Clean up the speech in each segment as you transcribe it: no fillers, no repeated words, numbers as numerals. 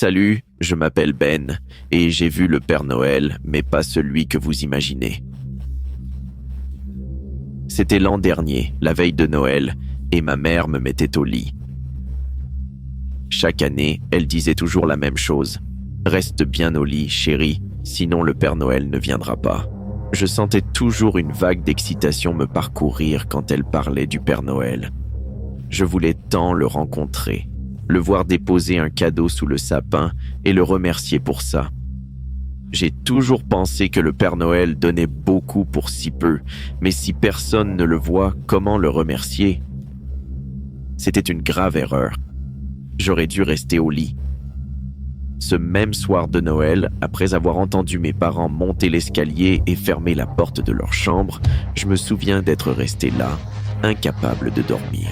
Salut, je m'appelle Ben et j'ai vu le Père Noël, mais pas celui que vous imaginez. C'était l'an dernier, la veille de Noël, et ma mère me mettait au lit. Chaque année, elle disait toujours la même chose. « Reste bien au lit, chérie, sinon le Père Noël ne viendra pas. » Je sentais toujours une vague d'excitation me parcourir quand elle parlait du Père Noël. Je voulais tant le rencontrer, le voir déposer un cadeau sous le sapin et le remercier pour ça. J'ai toujours pensé que le Père Noël donnait beaucoup pour si peu, mais si personne ne le voit, comment le remercier? C'était une grave erreur. J'aurais dû rester au lit. Ce même soir de Noël, après avoir entendu mes parents monter l'escalier et fermer la porte de leur chambre, je me souviens d'être resté là, incapable de dormir.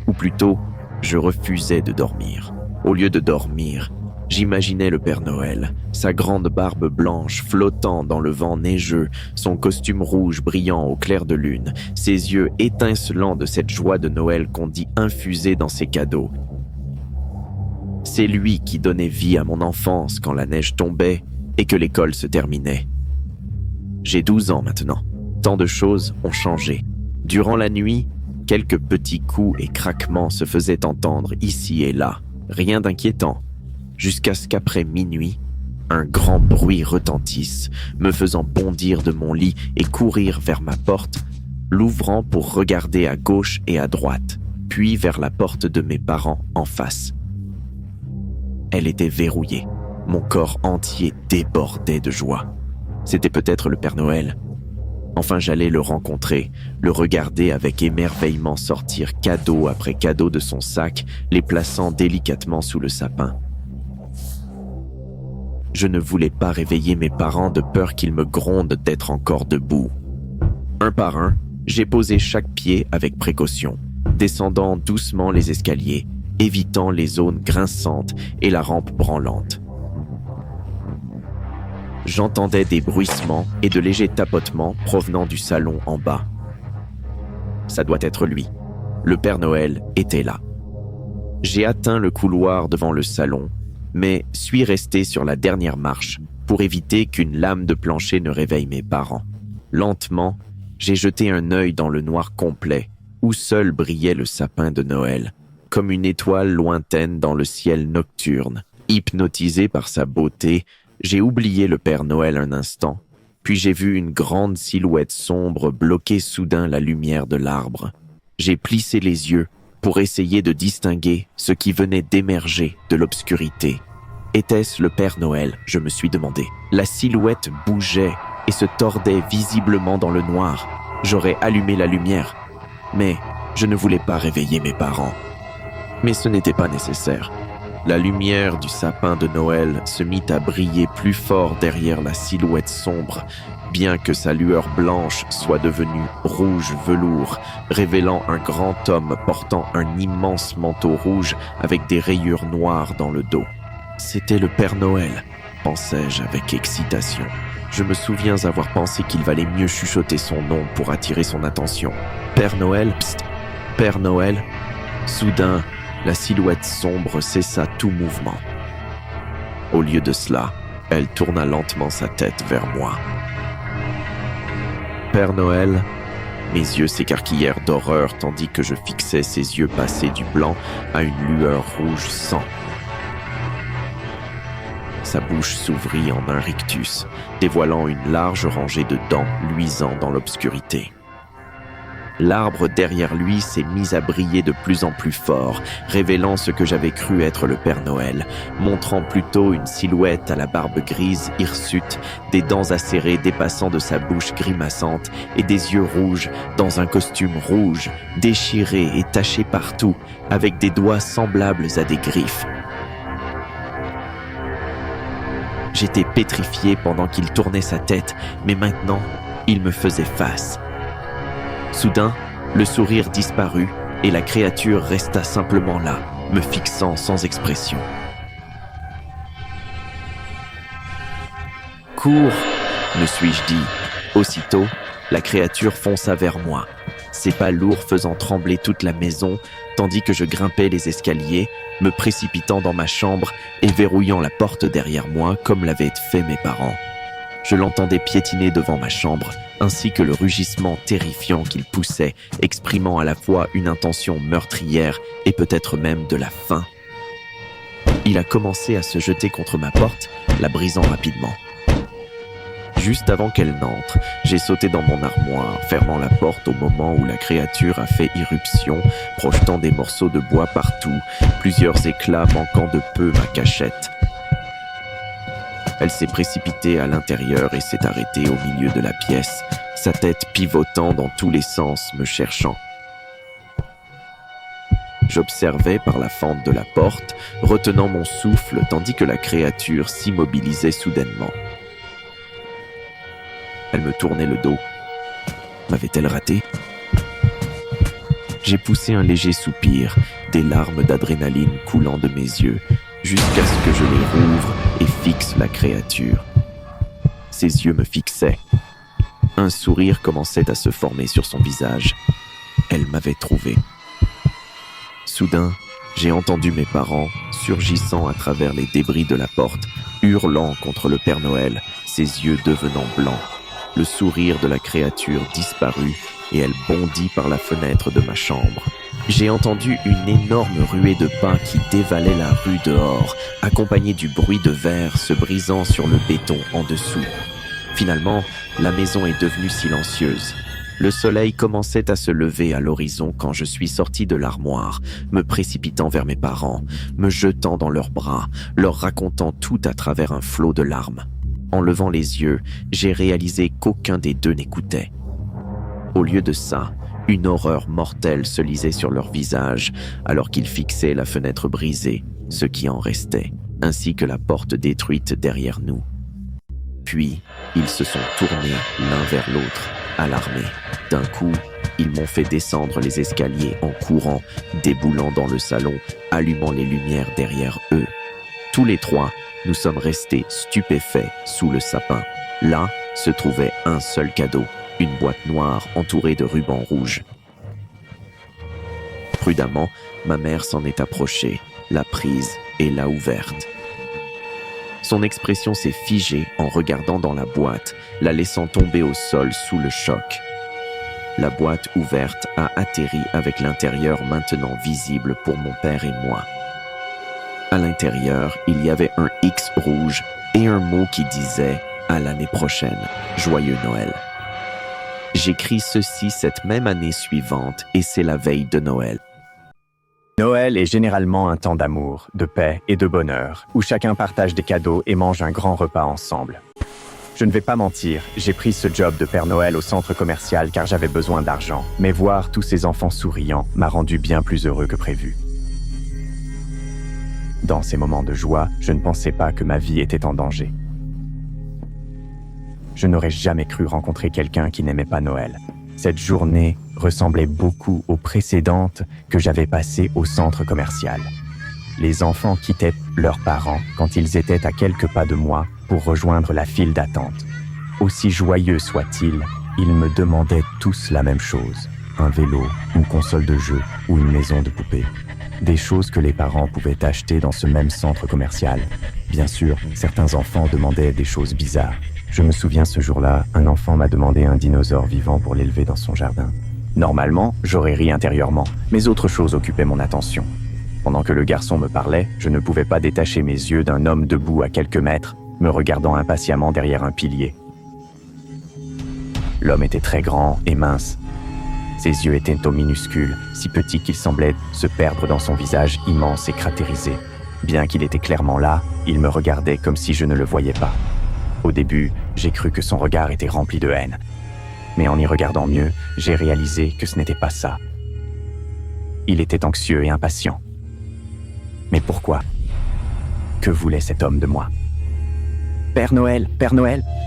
Ou plutôt, je refusais de dormir. Au lieu de dormir, j'imaginais le Père Noël, sa grande barbe blanche flottant dans le vent neigeux, son costume rouge brillant au clair de lune, ses yeux étincelants de cette joie de Noël qu'on dit infusée dans ses cadeaux. C'est lui qui donnait vie à mon enfance quand la neige tombait et que l'école se terminait. J'ai 12 ans maintenant. Tant de choses ont changé. Durant la nuit, quelques petits coups et craquements se faisaient entendre ici et là. Rien d'inquiétant. Jusqu'à ce qu'après minuit, un grand bruit retentisse, me faisant bondir de mon lit et courir vers ma porte, l'ouvrant pour regarder à gauche et à droite, puis vers la porte de mes parents en face. Elle était verrouillée. Mon corps entier débordait de joie. C'était peut-être le Père Noël. Enfin, j'allais le rencontrer, le regarder avec émerveillement sortir cadeau après cadeau de son sac, les plaçant délicatement sous le sapin. Je ne voulais pas réveiller mes parents de peur qu'ils me grondent d'être encore debout. Un par un, j'ai posé chaque pied avec précaution, descendant doucement les escaliers, évitant les zones grinçantes et la rampe branlante. J'entendais des bruissements et de légers tapotements provenant du salon en bas. Ça doit être lui. Le Père Noël était là. J'ai atteint le couloir devant le salon, mais suis resté sur la dernière marche pour éviter qu'une lame de plancher ne réveille mes parents. Lentement, j'ai jeté un œil dans le noir complet où seul brillait le sapin de Noël, comme une étoile lointaine dans le ciel nocturne. Hypnotisé par sa beauté, j'ai oublié le Père Noël un instant, puis j'ai vu une grande silhouette sombre bloquer soudain la lumière de l'arbre. J'ai plissé les yeux pour essayer de distinguer ce qui venait d'émerger de l'obscurité. Était-ce le Père Noël, je me suis demandé. La silhouette bougeait et se tordait visiblement dans le noir. J'aurais allumé la lumière, mais je ne voulais pas réveiller mes parents. Mais ce n'était pas nécessaire. La lumière du sapin de Noël se mit à briller plus fort derrière la silhouette sombre, bien que sa lueur blanche soit devenue rouge velours, révélant un grand homme portant un immense manteau rouge avec des rayures noires dans le dos. C'était le Père Noël, pensai-je avec excitation. Je me souviens avoir pensé qu'il valait mieux chuchoter son nom pour attirer son attention. Père Noël, psst, Père Noël. Soudain, la silhouette sombre cessa tout mouvement. Au lieu de cela, elle tourna lentement sa tête vers moi. Père Noël, mes yeux s'écarquillèrent d'horreur tandis que je fixais ses yeux passés du blanc à une lueur rouge sang. Sa bouche s'ouvrit en un rictus, dévoilant une large rangée de dents luisant dans l'obscurité. L'arbre derrière lui s'est mis à briller de plus en plus fort, révélant ce que j'avais cru être le Père Noël, montrant plutôt une silhouette à la barbe grise hirsute, des dents acérées dépassant de sa bouche grimaçante et des yeux rouges dans un costume rouge, déchiré et taché partout, avec des doigts semblables à des griffes. J'étais pétrifié pendant qu'il tournait sa tête, mais maintenant, il me faisait face. Soudain, le sourire disparut et la créature resta simplement là, me fixant sans expression. « Cours !» me suis-je dit. Aussitôt, la créature fonça vers moi. ses pas lourds faisant trembler toute la maison, tandis que je grimpais les escaliers, me précipitant dans ma chambre et verrouillant la porte derrière moi comme l'avaient fait mes parents. Je l'entendais piétiner devant ma chambre, ainsi que le rugissement terrifiant qu'il poussait, exprimant à la fois une intention meurtrière et peut-être même de la faim. Il a commencé à se jeter contre ma porte, la brisant rapidement. Juste avant qu'elle n'entre, j'ai sauté dans mon armoire, fermant la porte au moment où la créature a fait irruption, projetant des morceaux de bois partout, plusieurs éclats manquant de peu ma cachette. Elle s'est précipitée à l'intérieur et s'est arrêtée au milieu de la pièce, sa tête pivotant dans tous les sens, me cherchant. J'observais par la fente de la porte, retenant mon souffle tandis que la créature s'immobilisait soudainement. Elle me tournait le dos. M'avait-elle raté? J'ai poussé un léger soupir, des larmes d'adrénaline coulant de mes yeux, jusqu'à ce que je les rouvre et fixe la créature. Ses yeux me fixaient. Un sourire commençait à se former sur son visage. Elle m'avait trouvé. Soudain, j'ai entendu mes parents, surgissant à travers les débris de la porte, hurlant contre le Père Noël, ses yeux devenant blancs. Le sourire de la créature disparut et elle bondit par la fenêtre de ma chambre. J'ai entendu une énorme ruée de pas qui dévalait la rue dehors, accompagnée du bruit de verre se brisant sur le béton en dessous. Finalement, la maison est devenue silencieuse. Le soleil commençait à se lever à l'horizon quand je suis sorti de l'armoire, me précipitant vers mes parents, me jetant dans leurs bras, leur racontant tout à travers un flot de larmes. En levant les yeux, j'ai réalisé qu'aucun des deux n'écoutait. Au lieu de ça, une horreur mortelle se lisait sur leur visage alors qu'ils fixaient la fenêtre brisée, ce qui en restait, ainsi que la porte détruite derrière nous. Puis, ils se sont tournés l'un vers l'autre, alarmés. D'un coup, ils m'ont fait descendre les escaliers en courant, déboulant dans le salon, allumant les lumières derrière eux. Tous les trois, nous sommes restés stupéfaits sous le sapin. Là se trouvait un seul cadeau, une boîte noire entourée de rubans rouges. Prudemment, ma mère s'en est approchée, l'a prise et l'a ouverte. Son expression s'est figée en regardant dans la boîte, la laissant tomber au sol sous le choc. La boîte ouverte a atterri avec l'intérieur maintenant visible pour mon père et moi. À l'intérieur, il y avait un X rouge et un mot qui disait « À l'année prochaine, joyeux Noël ». J'écris ceci cette même année suivante et c'est la veille de Noël. Noël est généralement un temps d'amour, de paix et de bonheur, où chacun partage des cadeaux et mange un grand repas ensemble. Je ne vais pas mentir, j'ai pris ce job de Père Noël au centre commercial car j'avais besoin d'argent, mais voir tous ces enfants souriants m'a rendu bien plus heureux que prévu. Dans ces moments de joie, je ne pensais pas que ma vie était en danger. Je n'aurais jamais cru rencontrer quelqu'un qui n'aimait pas Noël. Cette journée ressemblait beaucoup aux précédentes que j'avais passées au centre commercial. Les enfants quittaient leurs parents quand ils étaient à quelques pas de moi pour rejoindre la file d'attente. Aussi joyeux soient-ils, ils me demandaient tous la même chose. Un vélo, une console de jeu ou une maison de poupée. Des choses que les parents pouvaient acheter dans ce même centre commercial. Bien sûr, certains enfants demandaient des choses bizarres. Je me souviens ce jour-là, un enfant m'a demandé un dinosaure vivant pour l'élever dans son jardin. Normalement, j'aurais ri intérieurement, mais autre chose occupait mon attention. Pendant que le garçon me parlait, je ne pouvais pas détacher mes yeux d'un homme debout à quelques mètres, me regardant impatiemment derrière un pilier. L'homme était très grand et mince. Ses yeux étaient minuscules, si petits qu'ils semblaient se perdre dans son visage immense et cratérisé. Bien qu'il était clairement là, il me regardait comme si je ne le voyais pas. Au début, j'ai cru que son regard était rempli de haine. Mais en y regardant mieux, j'ai réalisé que ce n'était pas ça. Il était anxieux et impatient. Mais pourquoi? Que voulait cet homme de moi? Père Noël,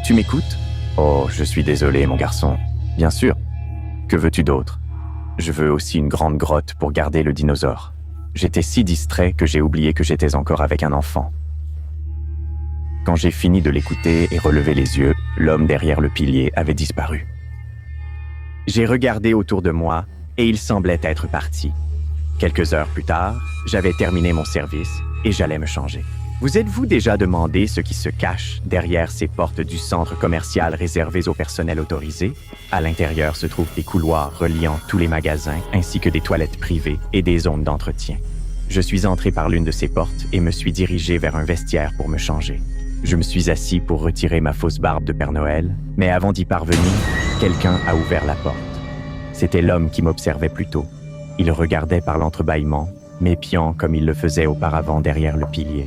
tu m'écoutes? Oh, je suis désolé, mon garçon. Bien sûr. Que veux-tu d'autre? Je veux aussi une grande grotte pour garder le dinosaure. J'étais si distrait que j'ai oublié que j'étais encore avec un enfant. Quand j'ai fini de l'écouter et relevé les yeux, l'homme derrière le pilier avait disparu. J'ai regardé autour de moi et il semblait être parti. Quelques heures plus tard, j'avais terminé mon service et j'allais me changer. Vous êtes-vous déjà demandé ce qui se cache derrière ces portes du centre commercial réservées au personnel autorisé? À l'intérieur se trouvent des couloirs reliant tous les magasins ainsi que des toilettes privées et des zones d'entretien. Je suis entré par l'une de ces portes et me suis dirigé vers un vestiaire pour me changer. Je me suis assis pour retirer ma fausse barbe de Père Noël, mais avant d'y parvenir, quelqu'un a ouvert la porte. C'était l'homme qui m'observait plus tôt. Il regardait par l'entrebâillement, m'épiant comme il le faisait auparavant derrière le pilier.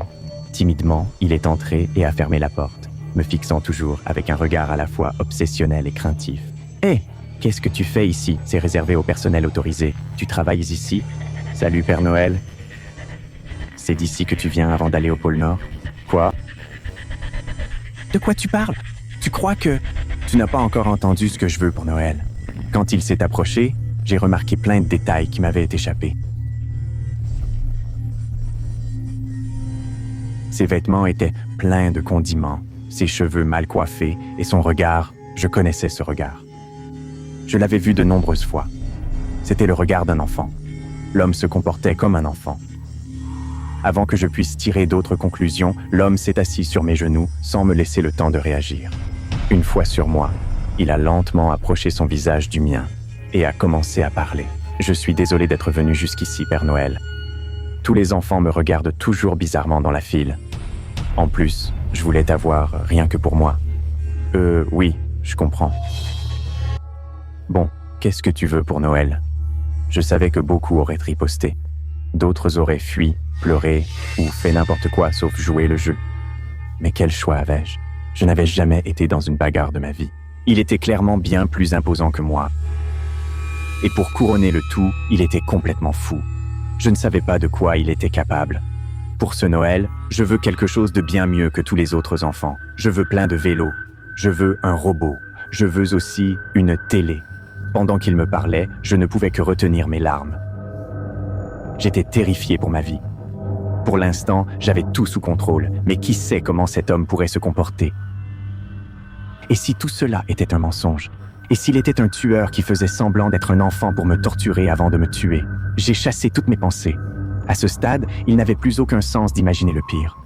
Timidement, il est entré et a fermé la porte, me fixant toujours avec un regard à la fois obsessionnel et craintif. « Hé, qu'est-ce que tu fais ici? C'est réservé au personnel autorisé. Tu travailles ici? Salut Père Noël. C'est d'ici que tu viens avant d'aller au pôle Nord? Quoi? De quoi tu parles? Tu crois que... Tu n'as pas encore entendu ce que je veux pour Noël. Quand il s'est approché, j'ai remarqué plein de détails qui m'avaient échappé. Ses vêtements étaient pleins de condiments, ses cheveux mal coiffés et son regard, je connaissais ce regard. Je l'avais vu de nombreuses fois. C'était le regard d'un enfant. L'homme se comportait comme un enfant. Avant que je puisse tirer d'autres conclusions, l'homme s'est assis sur mes genoux sans me laisser le temps de réagir. Une fois sur moi, il a lentement approché son visage du mien et a commencé à parler. « Je suis désolé d'être venu jusqu'ici, Père Noël. Tous les enfants me regardent toujours bizarrement dans la file. En plus, je voulais t'avoir rien que pour moi. Oui, je comprends. Bon, qu'est-ce que tu veux pour Noël? Je savais que beaucoup auraient riposté. D'autres auraient fui, pleuré ou fait n'importe quoi sauf jouer le jeu. Mais quel choix avais-je? Je n'avais jamais été dans une bagarre de ma vie. Il était clairement bien plus imposant que moi. Et pour couronner le tout, il était complètement fou. Je ne savais pas de quoi il était capable. Pour ce Noël, je veux quelque chose de bien mieux que tous les autres enfants. Je veux plein de vélos. Je veux un robot. Je veux aussi une télé. Pendant qu'il me parlait, je ne pouvais que retenir mes larmes. J'étais terrifié pour ma vie. Pour l'instant, j'avais tout sous contrôle, mais qui sait comment cet homme pourrait se comporter? Et si tout cela était un mensonge? Et s'il était un tueur qui faisait semblant d'être un enfant pour me torturer avant de me tuer? J'ai chassé toutes mes pensées. À ce stade, il n'avait plus aucun sens d'imaginer le pire.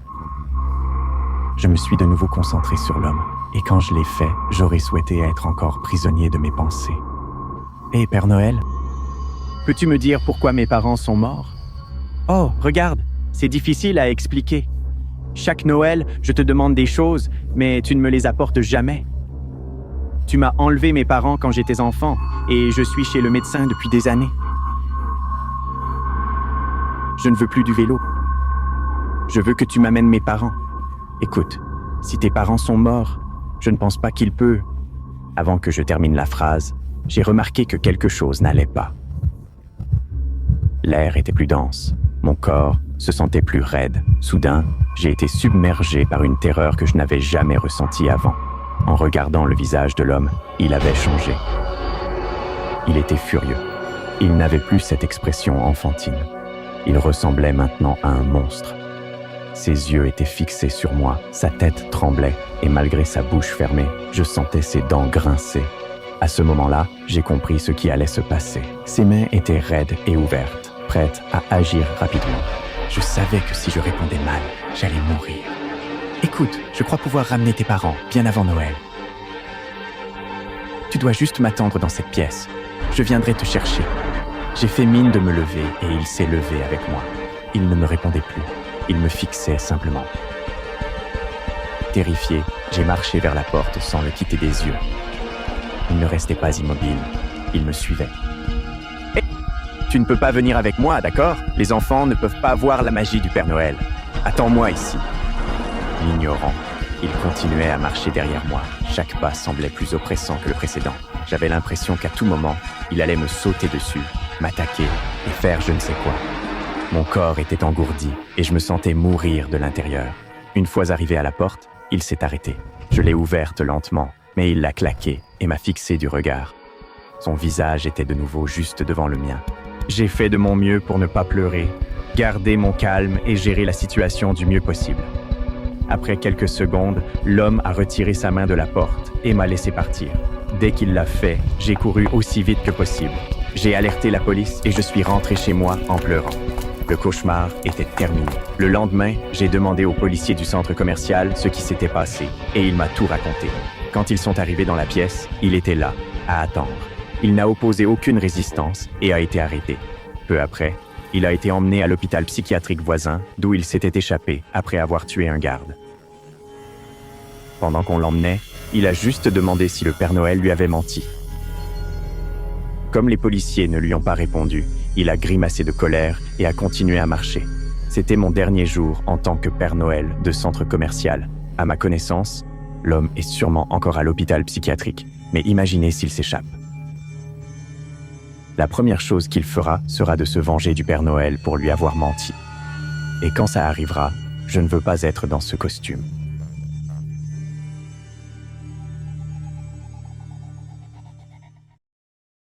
Je me suis de nouveau concentré sur l'homme, et quand je l'ai fait, j'aurais souhaité être encore prisonnier de mes pensées. Hé, Père Noël, peux-tu me dire pourquoi mes parents sont morts? Oh, regarde, c'est difficile à expliquer. Chaque Noël, je te demande des choses, mais tu ne me les apportes jamais. Tu m'as enlevé mes parents quand j'étais enfant, et je suis chez le médecin depuis des années. Je ne veux plus du vélo. Je veux que tu m'amènes mes parents. Écoute, si tes parents sont morts, je ne pense pas qu'il peut. Avant que je termine la phrase, j'ai remarqué que quelque chose n'allait pas. L'air était plus dense. Mon corps se sentait plus raide. Soudain, j'ai été submergé par une terreur que je n'avais jamais ressentie avant. En regardant le visage de l'homme, il avait changé. Il était furieux. Il n'avait plus cette expression enfantine. Il ressemblait maintenant à un monstre. Ses yeux étaient fixés sur moi, sa tête tremblait, et malgré sa bouche fermée, je sentais ses dents grincer. À ce moment-là, j'ai compris ce qui allait se passer. Ses mains étaient raides et ouvertes, prêtes à agir rapidement. Je savais que si je répondais mal, j'allais mourir. Écoute, je crois pouvoir ramener tes parents, bien avant Noël. Tu dois juste m'attendre dans cette pièce. Je viendrai te chercher. J'ai fait mine de me lever et il s'est levé avec moi. Il ne me répondait plus. Il me fixait simplement. Terrifié, j'ai marché vers la porte sans le quitter des yeux. Il ne restait pas immobile. Il me suivait. Hey, tu ne peux pas venir avec moi, d'accord? Les enfants ne peuvent pas voir la magie du Père Noël. Attends-moi ici. M'ignorant, il continuait à marcher derrière moi. Chaque pas semblait plus oppressant que le précédent. J'avais l'impression qu'à tout moment, il allait me sauter dessus, m'attaquer et faire je ne sais quoi. Mon corps était engourdi et je me sentais mourir de l'intérieur. Une fois arrivé à la porte, il s'est arrêté. Je l'ai ouverte lentement, mais il l'a claquée et m'a fixé du regard. Son visage était de nouveau juste devant le mien. J'ai fait de mon mieux pour ne pas pleurer, garder mon calme et gérer la situation du mieux possible. Après quelques secondes, l'homme a retiré sa main de la porte et m'a laissé partir. Dès qu'il l'a fait, j'ai couru aussi vite que possible. J'ai alerté la police et je suis rentré chez moi en pleurant. Le cauchemar était terminé. Le lendemain, j'ai demandé aux policiers du centre commercial ce qui s'était passé et il m'a tout raconté. Quand ils sont arrivés dans la pièce, il était là, à attendre. Il n'a opposé aucune résistance et a été arrêté. Peu après, il a été emmené à l'hôpital psychiatrique voisin, d'où il s'était échappé après avoir tué un garde. Pendant qu'on l'emmenait, il a juste demandé si le Père Noël lui avait menti. Comme les policiers ne lui ont pas répondu, il a grimacé de colère et a continué à marcher. C'était mon dernier jour en tant que Père Noël de centre commercial. À ma connaissance, l'homme est sûrement encore à l'hôpital psychiatrique, mais imaginez s'il s'échappe. La première chose qu'il fera sera de se venger du Père Noël pour lui avoir menti. Et quand ça arrivera, je ne veux pas être dans ce costume.